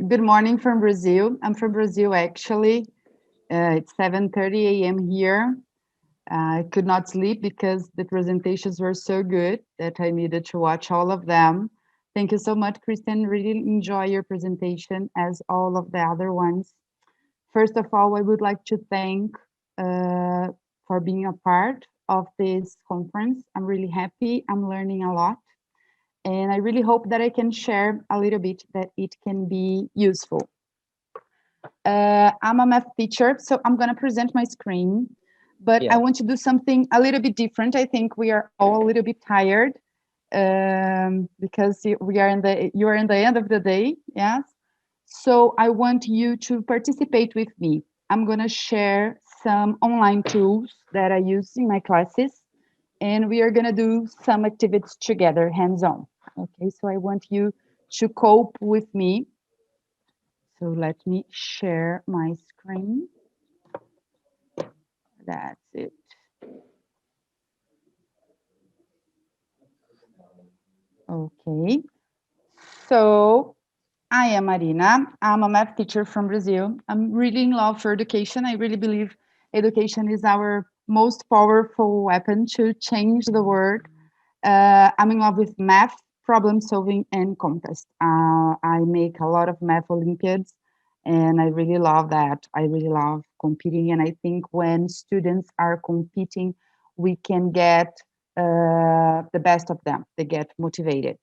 Good morning from Brazil. I'm from Brazil, actually. It's 7:30 a.m. here. I could not sleep because the presentations were so good that I needed to watch all of them. Thank you so much, Kristen. Really enjoy your presentation as all of the other ones. First of all, I would like to thank for being a part of this conference. I'm really happy. I'm learning a lot. And I really hope that I can share a little bit that it can be useful. I'm a math teacher, so I'm going to present my screen, but I want to do something a little bit different. I think we are all a little bit tired because you are in the end of the day, yes. So I want you to participate with me. I'm going to share some online tools that I use in my classes, and we are going to do some activities together, hands-on. Okay, so I want you to cope with me. So let me share my screen. That's it. Okay. So I am Marina. I'm a math teacher from Brazil. I'm really in love for education. I really believe education is our most powerful weapon to change the world. I'm in love with math, problem solving, and contest. I make a lot of math Olympiads, and I really love that. I really love competing, and I think when students are competing, we can get the best of them. They get motivated.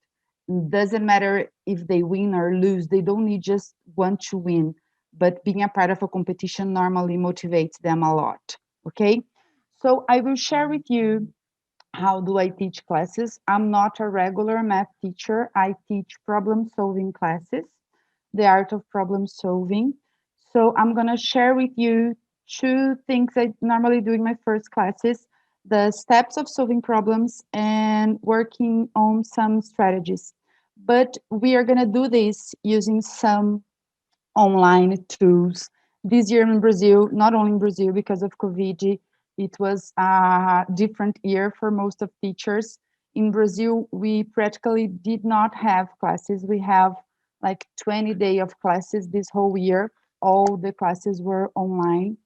Doesn't matter if they win or lose. They don't need just want to win, but being a part of a competition normally motivates them a lot. Okay, so I will share with you how do I teach classes. I'm not a regular math teacher. I teach problem solving classes, the art of problem solving. So I'm going to share with you two things I normally do in my first classes: the steps of solving problems and working on some strategies. But we are going to do this using some online tools. This year in Brazil, not only in Brazil because of COVID, it was a different year for most of teachers. In Brazil, we practically did not have classes. We have like 20 days of classes this whole year. All the classes were online.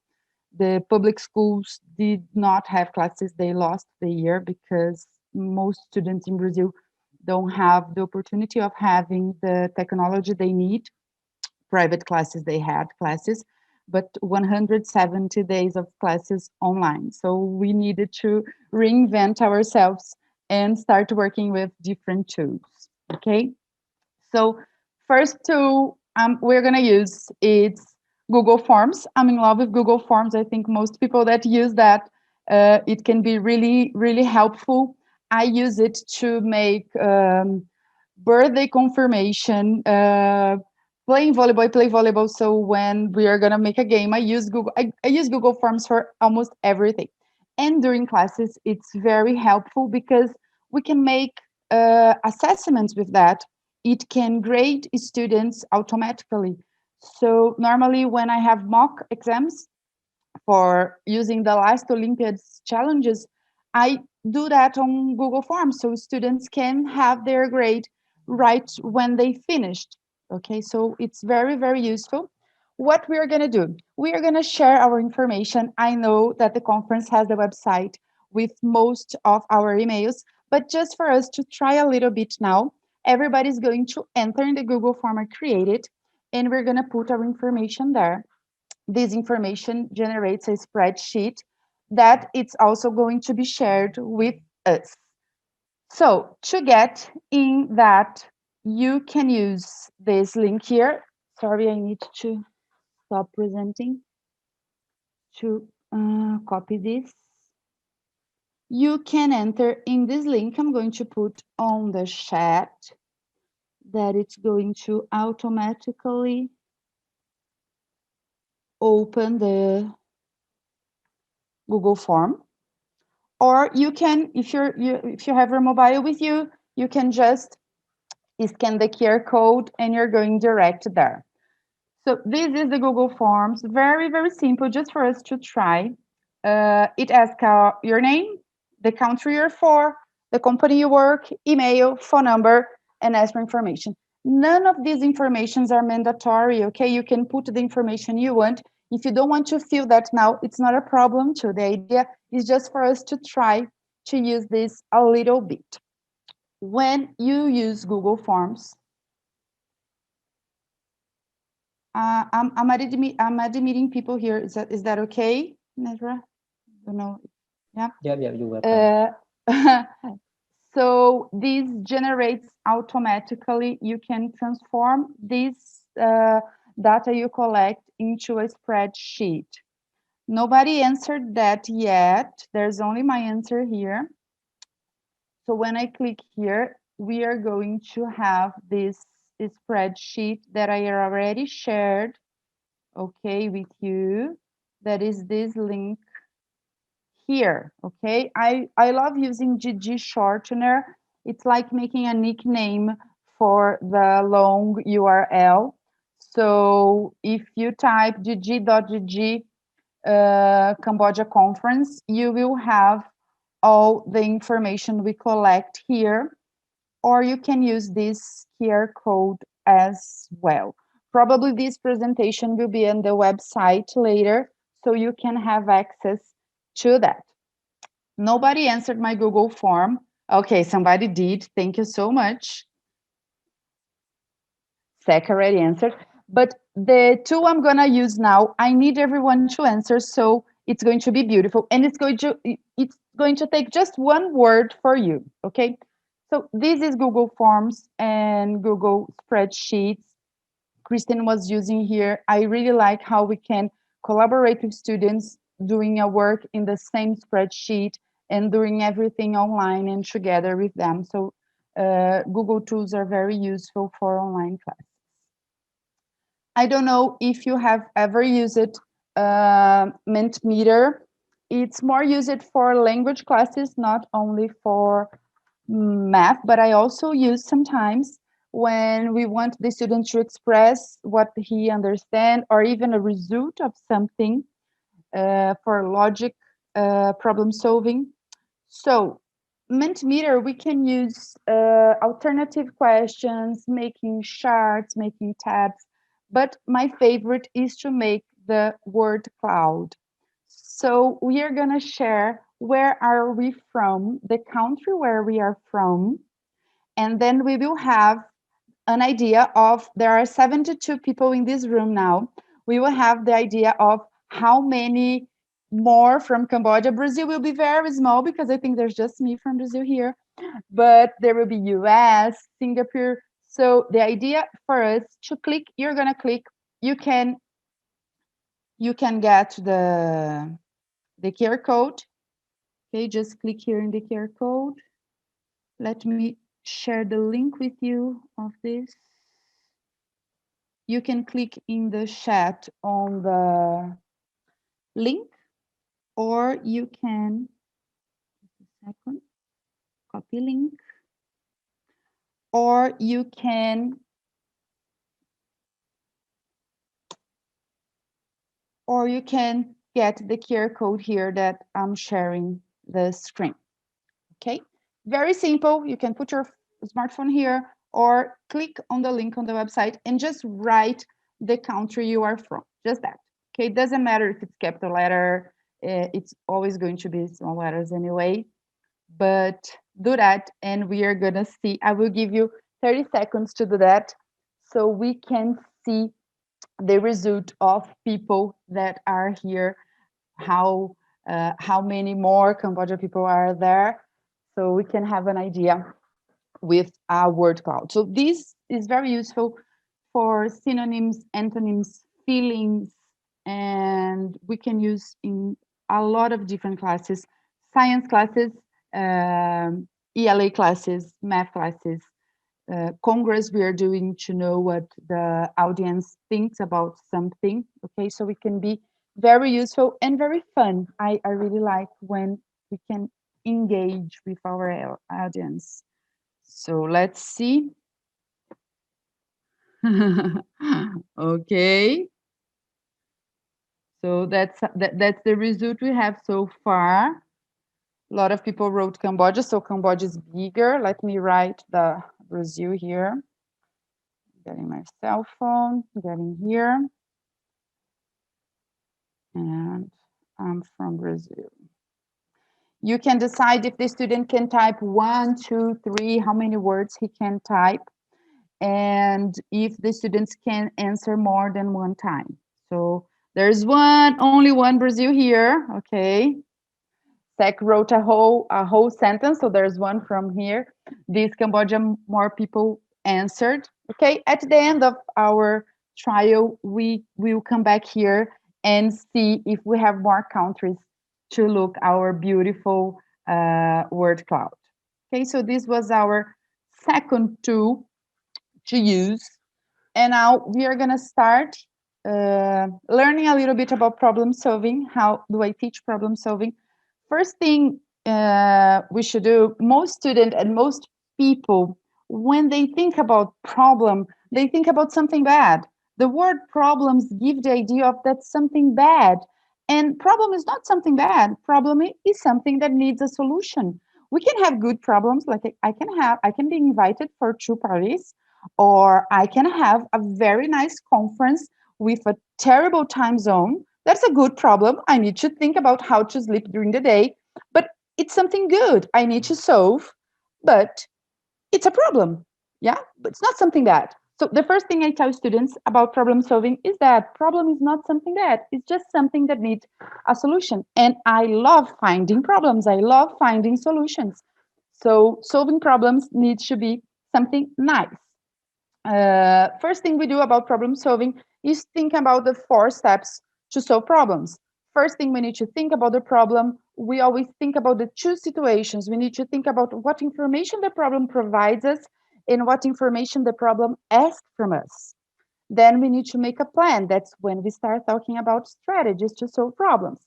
The public schools did not have classes. They lost the year because most students in Brazil don't have the opportunity of having the technology they need. Private classes, they had classes, but 170 days of classes online. So we needed to reinvent ourselves and start working with different tools. Okay, so first tool we're going to use is Google Forms. I'm in love with Google Forms. I think most people that use that, it can be really, really helpful. I use it to make birthday confirmation, playing volleyball. I play volleyball, so when we are gonna make a game, I use Google. I use Google Forms for almost everything. And during classes, it's very helpful because we can make assessments with that. It can grade students automatically. So normally, when I have mock exams for using the last Olympiads challenges, I do that on Google Forms so students can have their grade right when they finished. Okay, so it's very, very useful. What we are going to do, we are going to share our information. I know that the conference has the website with most of our emails, but just for us to try a little bit now, everybody's going to enter in the Google form I created, and we're going to put our information there. This information generates a spreadsheet that it's also going to be shared with us. So to get in that, you can use this link here. Sorry, I need to stop presenting to copy this. You can enter in this link. I'm going to put on the chat that it's going to automatically open the Google form. Or you can, if you have your mobile with you, you can just scan the QR code and you're going direct there. So this is the Google Forms, very, very simple, just for us to try. It asks your name, the country you're for, the company you work, email, phone number, and ask for information. None of these informations are mandatory, okay? You can put the information you want. If you don't want to fill that now, it's not a problem too. The idea is just for us to try to use this a little bit. When you use Google Forms, I'm admitting people here. Is that okay, Nezra? Don't know. Yeah. Yeah, yeah, you're welcome. So this generates automatically. You can transform this data you collect into a spreadsheet. Nobody answered that yet. There's only my answer here. So when I click here, we are going to have this spreadsheet that I already shared, okay, with you. That is this link here, okay? I love using GG shortener. It's like making a nickname for the long URL. So if you type gg.gg Cambodia conference, you will have all the information we collect here, or you can use this QR code as well. Probably this presentation will be on the website later, so you can have access to that. Nobody answered my Google form. Okay, somebody did. Thank you so much. Zach already answered. But the two I'm gonna use now, I need everyone to answer, so it's going to be beautiful, and it's going to take just one word for you. Okay, so this is Google Forms and Google Spreadsheets. Kristen was using here. I really like how we can collaborate with students doing a work in the same spreadsheet and doing everything online and together with them. So Google tools are very useful for online class. I don't know if you have ever used Mentimeter. It's more used for language classes, not only for math, but I also use sometimes when we want the student to express what he understand or even a result of something for logic problem solving. So Mentimeter, we can use alternative questions, making charts, making tabs, but my favorite is to make the word cloud. So we are gonna share where are we from, the country where we are from, and then we will have an idea of, there are 72 people in this room now. We will have the idea of how many more from Cambodia. Brazil will be very small because I think there's just me from Brazil here, but there will be US, Singapore. So the idea for us to click, you're gonna click, you can get the QR code. Okay, just click here in the QR code. Let me share the link with you of this. You can click in the chat on the link, or you can, just a second, copy link, or you can get the QR code here that I'm sharing the screen. Okay, very simple. You can put your smartphone here or click on the link on the website and just write the country you are from, just that. Okay, it doesn't matter if it's capital letter, it's always going to be small letters anyway, but do that and we are gonna see. I will give you 30 seconds to do that so we can see the result of people that are here, how many more Cambodia people are there, so we can have an idea with our word cloud. So this is very useful for synonyms, antonyms, feelings, and we can use in a lot of different classes, science classes, ELA classes, math classes, congress we are doing to know what the audience thinks about something. Okay, so it can be very useful and very fun. I really like when we can engage with our audience. So let's see. Okay, so that's the result we have so far. A lot of people wrote Cambodia, so Cambodia is bigger. Let me write the Brazil here. Getting my cell phone, getting here. And I'm from Brazil. You can decide if the student can type 1, 2, 3, how many words he can type, and if the students can answer more than one time. So there's only one Brazil here, okay? Sec wrote a whole sentence, so there's one from here. This Cambodia, more people answered. Okay, at the end of our trial, we will come back here and see if we have more countries to look our beautiful word cloud. Okay, so this was our second tool to use. And now we are gonna start learning a little bit about problem solving. How do I teach problem solving? First thing we should do, most students and most people, when they think about problem, they think about something bad. The word problems give the idea of that's something bad. And problem is not something bad. Problem is something that needs a solution. We can have good problems, like I can be invited for two parties, or I can have a very nice conference with a terrible time zone. That's a good problem. I need to think about how to sleep during the day, but it's something good I need to solve, but it's a problem. Yeah, but it's not something bad. So the first thing I tell students about problem solving is that problem is not something bad. It's just something that needs a solution. And I love finding problems. I love finding solutions. So solving problems needs to be something nice. First thing we do about problem solving is think about the 4 steps to solve problems. First thing we need to think about the problem. We always think about the two situations. We need to think about what information the problem provides us and what information the problem asks from us. Then we need to make a plan. That's when we start talking about strategies to solve problems.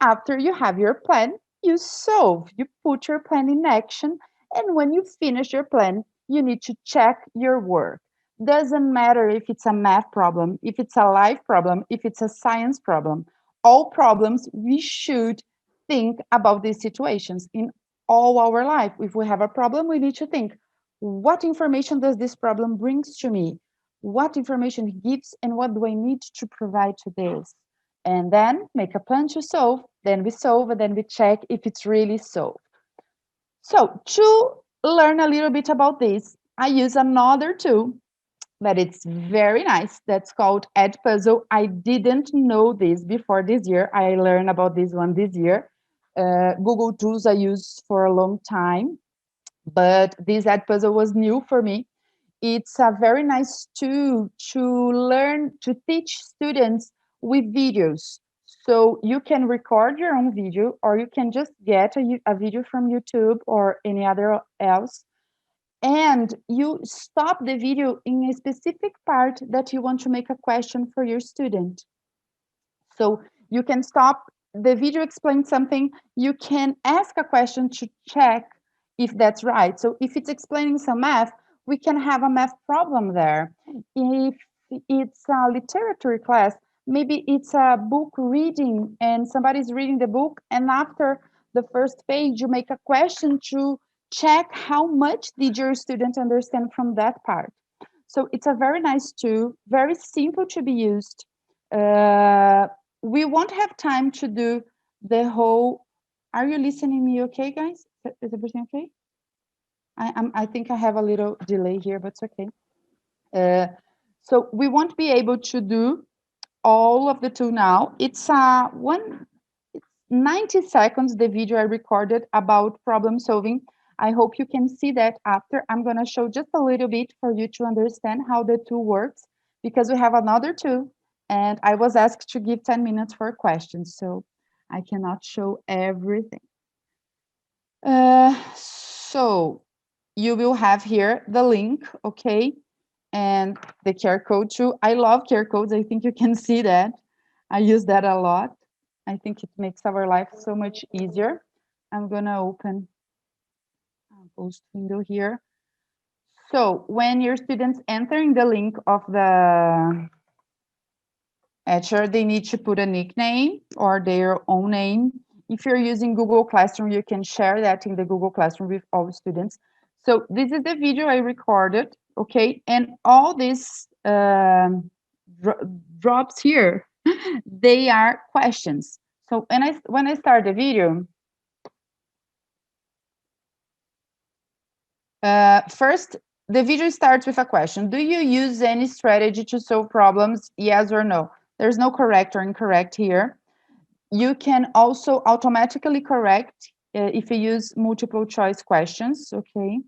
After you have your plan, you solve, you put your plan in action. And when you finish your plan, you need to check your work. Doesn't matter if it's a math problem, if it's a life problem, if it's a science problem. All problems, we should think about these situations in all our life. If we have a problem, we need to think, what information does this problem brings to me? What information it gives and what do I need to provide to this? And then make a plan to solve, then we solve, and then we check if it's really solved. So to learn a little bit about this, I use another tool that it's very nice. That's called Edpuzzle. I didn't know this before this year. I learned about this one this year. Google tools I use for a long time, but this Edpuzzle was new for me. It's a very nice tool to learn, to teach students with videos. So you can record your own video, or you can just get a video from YouTube or any other else, and you stop the video in a specific part that you want to make a question for your student. So you can stop the video, explain something, you can ask a question to check if that's right. So if it's explaining some math, we can have a math problem there. If it's a literature class, maybe it's a book reading and somebody's reading the book, and after the first page, you make a question to check how much did your student understand from that part. So it's a very nice tool, very simple to be used. Uh, we won't have time to do the whole. Are you listening me okay, guys? Is everything okay? I think I have a little delay here, but it's okay. So we won't be able to do all of the tool now. It's 90 seconds, the video I recorded about problem solving. I hope you can see that after. I'm going to show just a little bit for you to understand how the tool works, because we have another tool, and I was asked to give 10 minutes for questions, so I cannot show everything. So you will have here the link, okay, and the QR code too. I love QR codes. I think you can see that. I use that a lot. I think it makes our life so much easier. I'm gonna open a post window here. So when your students entering the link of the Etcher, they need to put a nickname or their own name. If you're using Google Classroom, you can share that in the Google Classroom with all students. So this is the video I recorded. okay? And all these drops here, they are questions. So when I start the video, first, the video starts with a question. Do you use any strategy to solve problems? Yes or no? There's no correct or incorrect here. You can also automatically correct if you use multiple choice questions, okay?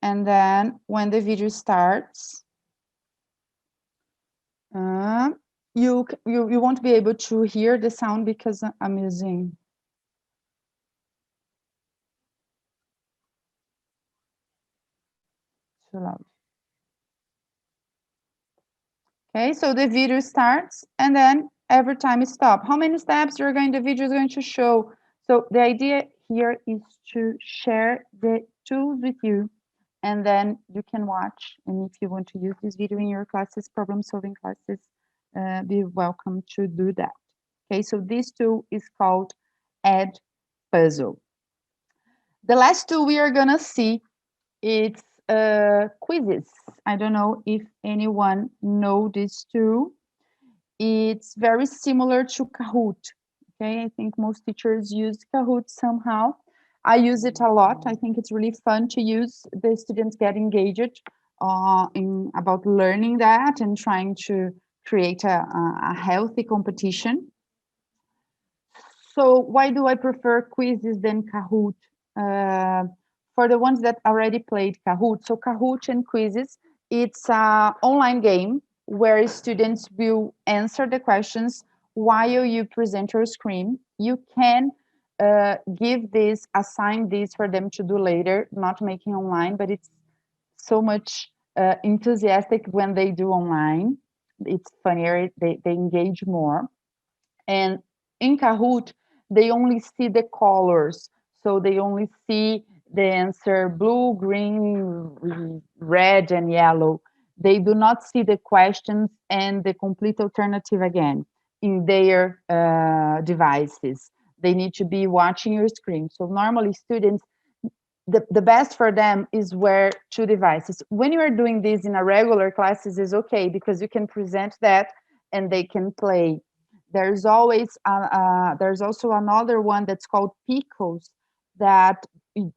And then when the video starts, you won't be able to hear the sound because I'm using too loud. Okay, so the video starts and then every time it stops. How many steps the video is going to show? So the idea here is to share the tools with you, and then you can watch. And if you want to use this video in your classes, problem solving classes, be welcome to do that. Okay, so this tool is called Add Puzzle. The last tool we are gonna see, it's quizzes. I don't know if anyone know this tool. It's very similar to Kahoot. Okay, I think most teachers use Kahoot somehow. I use it a lot. I think it's really fun to use. The students get engaged in about learning that and trying to create a healthy competition. So why do I prefer quizzes than Kahoot? For the ones that already played Kahoot. So Kahoot and quizzes, it's an online game where students will answer the questions while you present your screen. You can assign this for them to do later, not making online, but it's so much enthusiastic when they do online. It's funnier, they engage more. And in Kahoot, they only see the colors. So they only see the answer blue, green, red, and yellow. They do not see the questions and the complete alternative again in their devices. They need to be watching your screen. So normally students, the best for them is wear two devices. When you are doing this in a regular classes is okay because you can present that and they can play. There's also another one that's called Picos that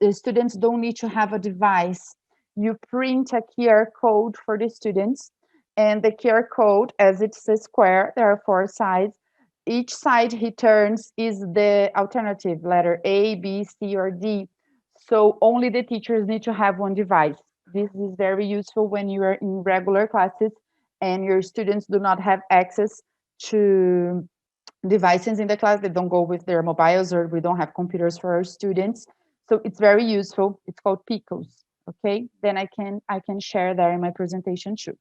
the students don't need to have a device. You print a QR code for the students, and the QR code, as it's a square, there are 4 sides. Each side he turns is the alternative letter A, B, C, or D. So only the teachers need to have one device. This is very useful when you are in regular classes and your students do not have access to devices in the class. They don't go with their mobiles, or we don't have computers for our students. So it's very useful. It's called Picos. Okay, then I can share that in my presentation too.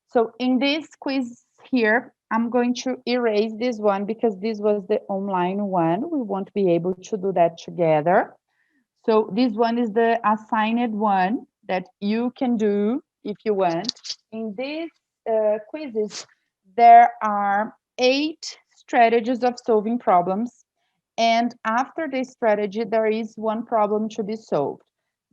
So in this quiz here, I'm going to erase this one because this was the online one. We won't be able to do that together. So this one is the assigned one that you can do if you want. In these quizzes, there are 8 strategies of solving problems. And after this strategy, there is one problem to be solved.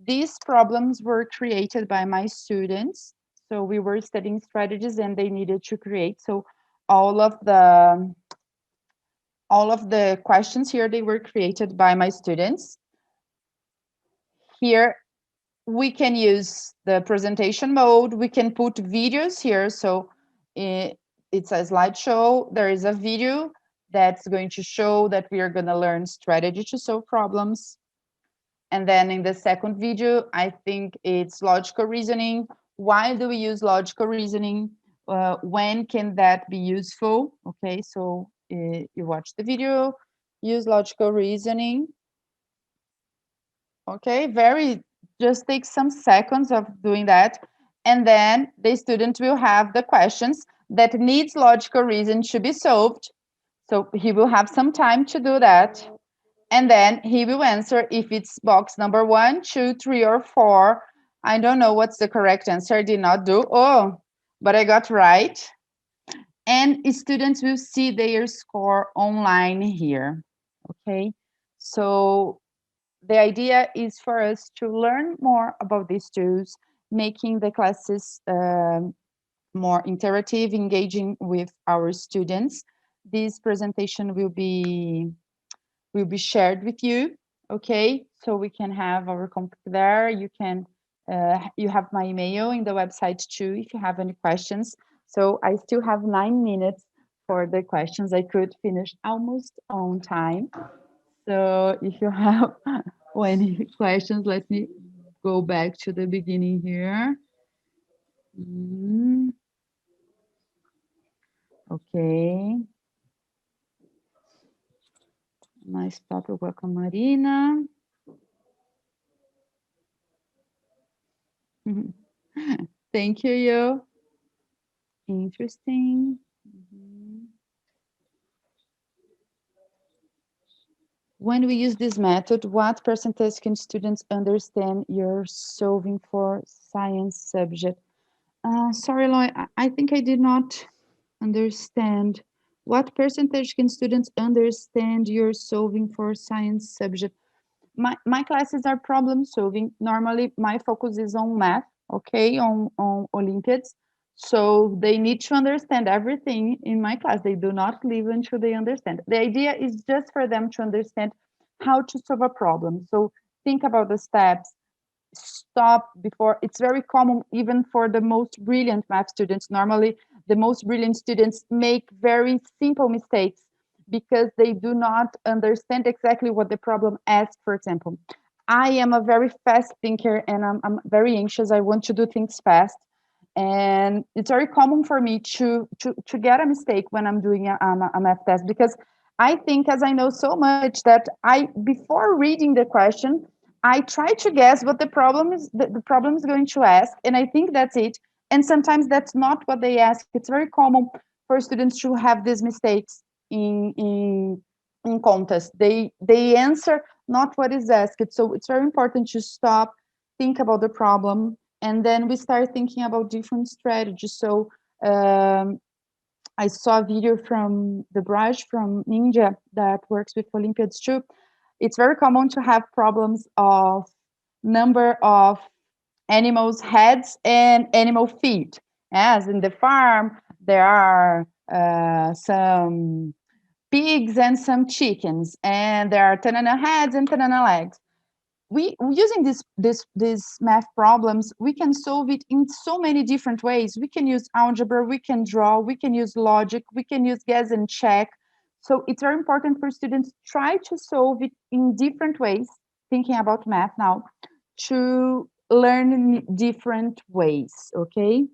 These problems were created by my students. So we were studying strategies and they needed to create. So all of the questions here, they were created by my students. Here, we can use the presentation mode. We can put videos here. So it's a slideshow. There is a video that's going to show that we are going to learn strategy to solve problems. And then in the second video, I think it's logical reasoning. Why do we use logical reasoning? When can that be useful? Okay, so you watch the video, use logical reasoning. Okay, just take some seconds of doing that. And then the student will have the questions that needs logical reason to be solved. So he will have some time to do that. And then he will answer if it's box number 1, 2, 3, or 4. I don't know what's the correct answer. I did not do. Oh, but I got right. And students will see their score online here. Okay, so the idea is for us to learn more about these tools, making the classes more interactive, engaging with our students. This presentation will be shared with you, okay? So we can have our contact there. You can you have my email in the website too if you have any questions. So I still have 9 minutes for the questions. I could finish almost on time. So if you have any questions, let me go back to the beginning here. Mm, okay. Nice topic. Welcome, Marina. Thank you, Yo. Interesting. Mhm. When we use this method, what percentage can students understand you're solving for science subject? Sorry, Loy, I think I did not understand. What percentage can students understand you're solving for science subject? My classes are problem solving. Normally, my focus is on math, okay, on Olympiads. So they need to understand everything in my class. They do not leave until they understand. The idea is just for them to understand how to solve a problem. So think about the steps, stop before. It's very common even for the most brilliant math students. Normally the most brilliant students make very simple mistakes because they do not understand exactly what the problem asks. For example, I am a very fast thinker and I'm very anxious. I want to do things fast, and it's very common for me to get a mistake when I'm doing a math test, because I think, as I know so much, that I, before reading the question, I try to guess what the problem is, the problem is going to ask, and I think that's it. And sometimes that's not what they ask. It's very common for students to have these mistakes in contests. They answer not what is asked. So it's very important to stop, think about the problem, and then we start thinking about different strategies. So I saw a video from the Braj from India that works with Olympiads too. It's very common to have problems of number of animals' heads and animal feet. As in the farm, there are some pigs and some chickens, and there are 10 heads and 10 legs. We, using this math problems, we can solve it in so many different ways. We can use algebra, we can draw, we can use logic, we can use guess and check. So it's very important for students try to solve it in different ways, thinking about math now, to learn in different ways. Okay,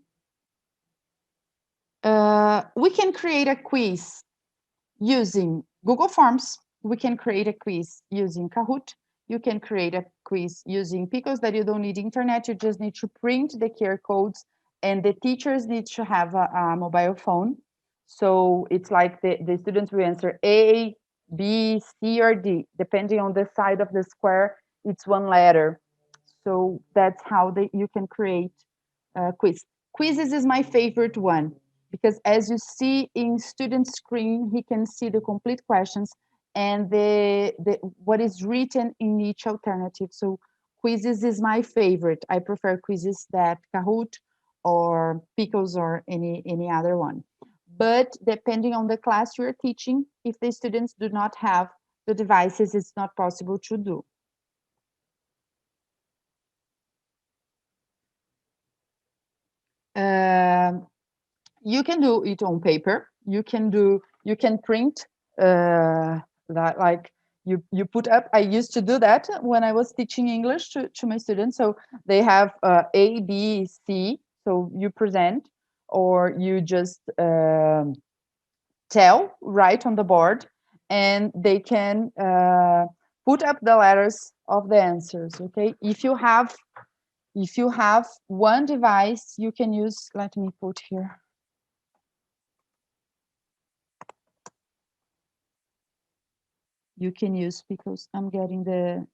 we can create a quiz using Google Forms. We can create a quiz using Kahoot. You can create a quiz using Pickles that you don't need internet. You just need to print the QR codes, and the teachers need to have a mobile phone. So it's like the students will answer A, B, C, or D. Depending on the side of the square, it's one letter. So that's how you can create a quiz. Quizzes is my favorite one, because as you see in student screen, he can see the complete questions and the what is written in each alternative. So quizzes is my favorite. I prefer quizzes that Kahoot or Pickles or any other one. But depending on the class you're teaching, if the students do not have the devices, it's not possible to do. Um, you can do it on paper. You can print that, like you put up. I used to do that when I was teaching English to my students. So they have A, B, C. So you present, or you just tell right on the board, and they can put up the letters of the answers. Okay, if you have one device, you can use. Let me put here. You can use, because I'm getting the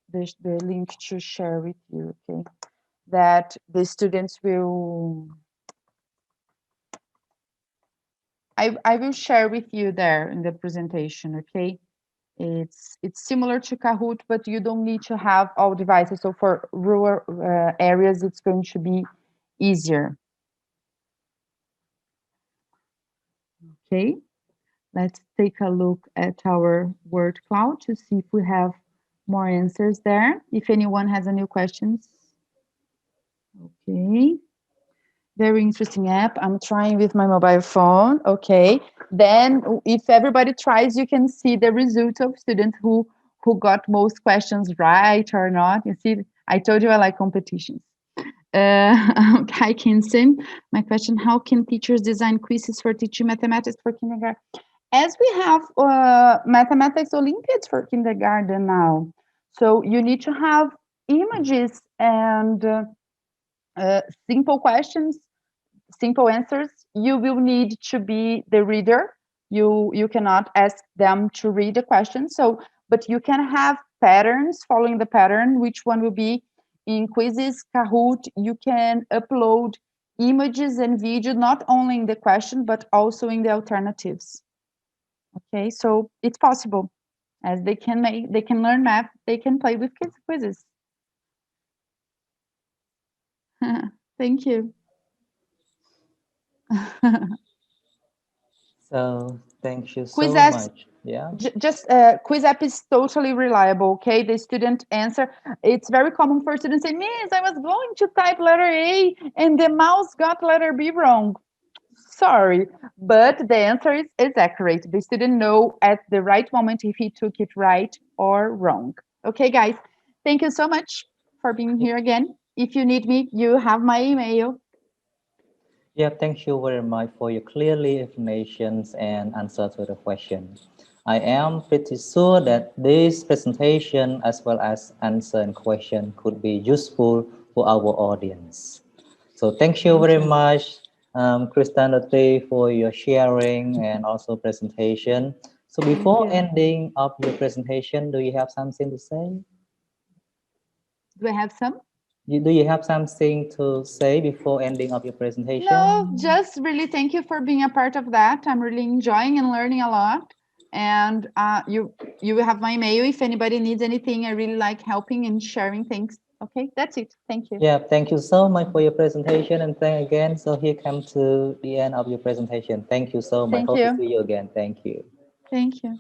link to share with you, okay? That the students will, I will share with you there in the presentation, okay? It's similar to Kahoot, but you don't need to have all devices. So for rural areas, it's going to be easier. Okay, let's take a look at our word cloud to see if we have more answers there. If anyone has any questions. Okay. Very interesting app. I'm trying with my mobile phone. Okay. Then if everybody tries, you can see the result of students who got most questions right or not. You see, I told you I like competitions. Hi, Kinson. My question, how can teachers design quizzes for teaching mathematics for kindergarten? As we have mathematics Olympiads for kindergarten now, so you need to have images and simple questions, simple answers. You will need to be the reader. You cannot ask them to read the question. So, but you can have patterns, following the pattern. Which one will be in quizzes, Kahoot? You can upload images and video not only in the question but also in the alternatives. Okay, so it's possible. As they can learn math, they can play with kids quizzes. Thank you. So thank you Quiz so apps, much. Yeah. just quiz app is totally reliable. Okay, the student answer. It's very common for students say, "Miss, I was going to type letter A and the mouse got letter B wrong." Sorry, but the answer is accurate. The student know at the right moment if he took it right or wrong. Okay, guys, thank you so much for being here again. If you need me, you have my email. Yeah, thank you very much for your clearly explanations and answer to the question. I am pretty sure that this presentation as well as answer and question could be useful for our audience. So thank you Thank very you. much, Christianity, for your sharing and also presentation. So Thank before you. ending up your presentation, do you have something to say? Do I have some? Do you have something to say before ending up your No, presentation? just really thank you for being a part of that. I'm really enjoying and learning a lot. And you have my email if anybody needs anything. I really like helping and sharing things. Okay, that's it. Thank you. Yeah, thank you so much for your presentation and thank again. So here come to the end of your presentation. Thank you so much. Thank Hope to you. see you again. Thank you. Thank you.